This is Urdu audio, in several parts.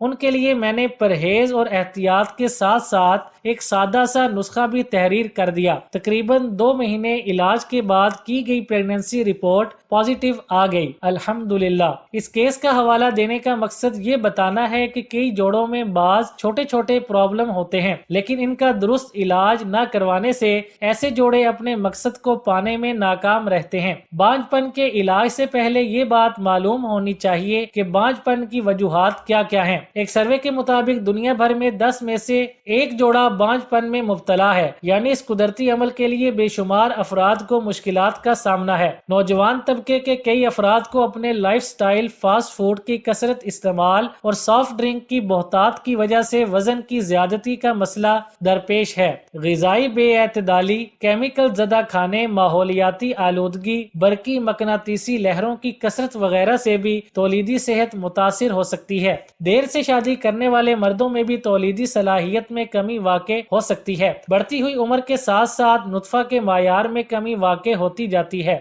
ان کے لیے میں نے پرہیز اور احتیاط کے ساتھ ساتھ ایک سادہ سا نسخہ بھی تحریر کر دیا۔ تقریباً 2 مہینے علاج کے بعد کی گئی پریگننسی رپورٹ پازیٹیو آ گئی، الحمدللہ۔ اس کیس کا حوالہ دینے کا مقصد یہ بتانا ہے کہ کئی جوڑوں میں بعض چھوٹے چھوٹے پرابلم ہوتے ہیں، لیکن ان کا درست علاج نہ کروانے سے ایسے جوڑے اپنے مقصد کو پانے میں ناکام رہتے ہیں۔ بانجھ پن کے علاج سے پہلے یہ بات معلوم ہونی چاہیے کہ بانجھ پن کی وجوہات کیا کیا ہیں۔ ایک سروے کے مطابق دنیا بھر میں 10 میں سے ایک جوڑا بانجھ پن میں مبتلا ہے، یعنی اس قدرتی عمل کے لیے بے شمار افراد کو مشکلات کا سامنا ہے۔ نوجوان طبقے کے کئی افراد کو اپنے لائف سٹائل، فاسٹ فوڈ کی کثرت استعمال اور سافٹ ڈرنک کی بہتات کی وجہ سے وزن کی زیادتی کا مسئلہ درپیش ہے۔ غذائی بے اعتدالی، کیمیکل زدہ کھانے، ماحولیاتی آلودگی، برقی مقناطیسی لہروں کی کثرت وغیرہ سے بھی تولیدی صحت متاثر ہو سکتی ہے۔ دیر سے شادی کرنے والے مردوں میں بھی تولیدی صلاحیت میں کمی واقع ہو سکتی ہے۔ بڑھتی ہوئی عمر کے ساتھ ساتھ نطفہ کے معیار میں کمی واقع ہوتی جاتی ہے۔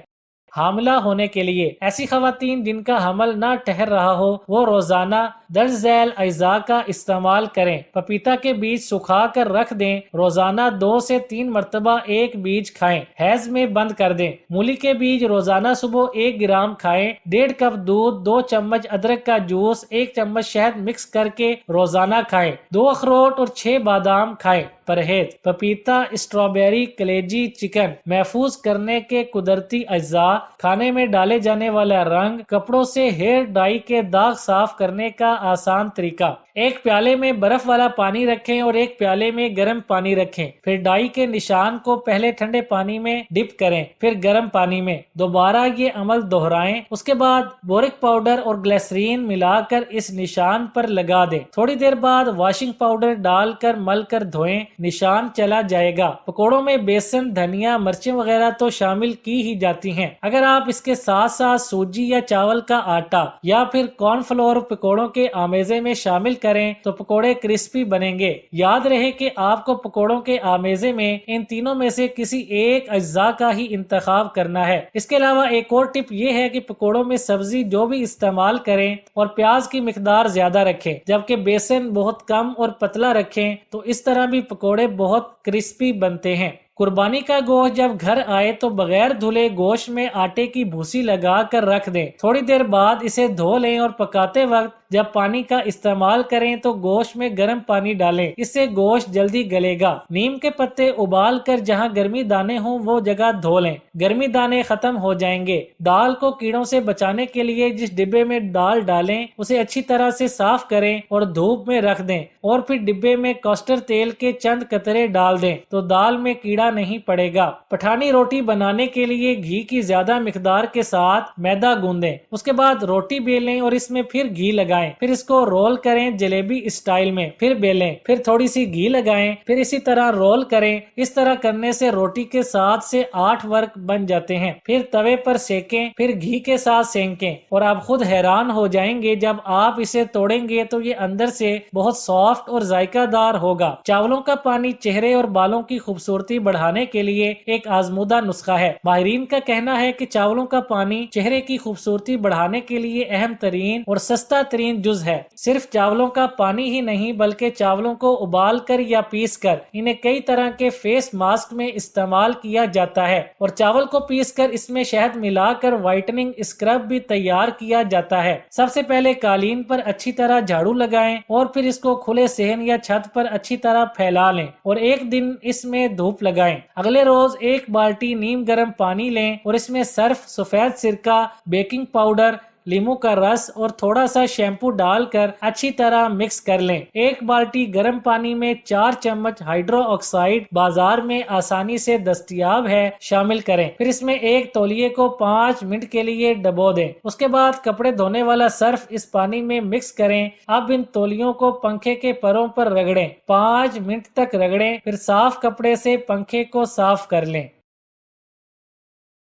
حاملہ ہونے کے لیے ایسی خواتین جن کا حمل نہ ٹھہر رہا ہو وہ روزانہ درج ذیل اجزاء کا استعمال کریں۔ پپیتا کے بیج سکھا کر رکھ دیں، روزانہ 2 سے 3 مرتبہ ایک بیج کھائیں، حیض میں بند کر دیں۔ مولی کے بیج روزانہ صبح 1 گرام کھائیں، 1.5 کپ دودھ، 2 چمچ ادرک کا جوس، 1 چمچ شہد مکس کر کے روزانہ کھائیں۔ 2 اخروٹ اور 6 بادام کھائیں۔ پرہیز: پپیتا، اسٹرابیری، کلیجی، چکن۔ محفوظ کرنے کے قدرتی اجزاء: کھانے میں ڈالے جانے والا رنگ، کپڑوں سے ہیئر ڈائی کے داغ صاف کرنے کا آسان طریقہ۔ ایک پیالے میں برف والا پانی رکھیں اور ایک پیالے میں گرم پانی رکھیں، پھر ڈائی کے نشان کو پہلے ٹھنڈے پانی میں ڈپ کریں، پھر گرم پانی میں۔ دوبارہ یہ عمل دہرائیں، اس کے بعد بورک پاؤڈر اور گلیسرین ملا کر اس نشان پر لگا دیں۔ تھوڑی دیر بعد واشنگ پاؤڈر ڈال کر مل کر دھوئیں، نشان چلا جائے گا۔ پکوڑوں میں بیسن، دھنیا، مرچیں وغیرہ تو شامل کی ہی جاتی ہیں۔ اگر آپ اس کے ساتھ ساتھ سوجی یا چاول کا آٹا یا پھر کارن فلور پکوڑوں کے آمیزے میں شامل کریں تو پکوڑے کرسپی بنیں گے۔ یاد رہے کہ آپ کو پکوڑوں کے آمیزے میں ان تینوں میں سے کسی ایک اجزاء کا ہی انتخاب کرنا ہے۔ اس کے علاوہ ایک اور ٹپ یہ ہے کہ پکوڑوں میں سبزی جو بھی استعمال کریں اور پیاز کی مقدار زیادہ رکھیں، جبکہ بیسن بہت کم اور پتلا رکھیں، تو اس طرح بھی پکوڑے بہت کرسپی بنتے ہیں۔ قربانی کا گوشت جب گھر آئے تو بغیر دھلے گوشت میں آٹے کی بھوسی لگا کر رکھ دیں۔ تھوڑی دیر بعد اسے دھو لیں اور پکاتے وقت جب پانی کا استعمال کریں تو گوشت میں گرم پانی ڈالیں، اس سے گوشت جلدی گلے گا۔ نیم کے پتے ابال کر جہاں گرمی دانے ہوں وہ جگہ دھو لیں، گرمی دانے ختم ہو جائیں گے۔ دال کو کیڑوں سے بچانے کے لیے جس ڈبے میں دال ڈالیں اسے اچھی طرح سے صاف کریں اور دھوپ میں رکھ دیں، اور پھر ڈبے میں کاسٹر تیل کے چند قطرے ڈال دیں تو دال میں کیڑا نہیں پڑے گا۔ پٹھانی روٹی بنانے کے لیے گھی کی زیادہ مقدار کے ساتھ میدا گوندیں، اس کے بعد روٹی بیلیں اور اس میں پھر گھی لگائیں، پھر اس کو رول کریں جلیبی اسٹائل میں، پھر بیلیں، پھر تھوڑی سی گھی لگائیں، پھر اسی طرح رول کریں۔ اس طرح کرنے سے روٹی کے 7 سے 8 ورق بن جاتے ہیں، پھر توے پر سیکیں، پھر گھی کے ساتھ سینکیں، اور آپ خود حیران ہو جائیں گے جب آپ اسے توڑیں گے تو یہ اندر سے بہت سافٹ اور ذائقہ دار ہوگا۔ چاولوں کا پانی چہرے اور بالوں کی خوبصورتی بڑھانے کے لیے ایک آزمودہ نسخہ ہے۔ ماہرین کا کہنا ہے کہ چاولوں کا پانی چہرے کی خوبصورتی بڑھانے کے لیے اہم ترین اور سستا ترین جز ہے۔ صرف چاولوں کا پانی ہی نہیں بلکہ چاولوں کو ابال کر یا پیس کر انہیں کئی طرح کے فیس ماسک میں استعمال کیا جاتا ہے، اور چاول کو پیس کر اس میں شہد ملا کر وائٹننگ اسکرب بھی تیار کیا جاتا ہے۔ سب سے پہلے قالین پر اچھی طرح جھاڑو لگائیں اور پھر اس کو کھلے صحن یا چھت پر اچھی طرح پھیلا لیں اور ایک دن اس میں دھوپ لگائیں۔ اگلے روز 1 بالٹی نیم گرم پانی لیں اور اس میں سرف، سفید سرکہ، بیکنگ پاؤڈر، لیموں کا رس اور تھوڑا سا شیمپو ڈال کر اچھی طرح مکس کر لیں۔ 1 بالٹی گرم پانی میں 4 چمچ ہائیڈرو آکسائڈ بازار میں آسانی سے دستیاب ہے شامل کریں، پھر اس میں ایک تولیے کو 5 منٹ کے لیے ڈبو دیں۔ اس کے بعد کپڑے دھونے والا سرف اس پانی میں مکس کریں۔ اب ان تولیوں کو پنکھے کے پروں پر رگڑیں، 5 منٹ تک رگڑیں، پھر صاف کپڑے سے پنکھے کو صاف کر لیں۔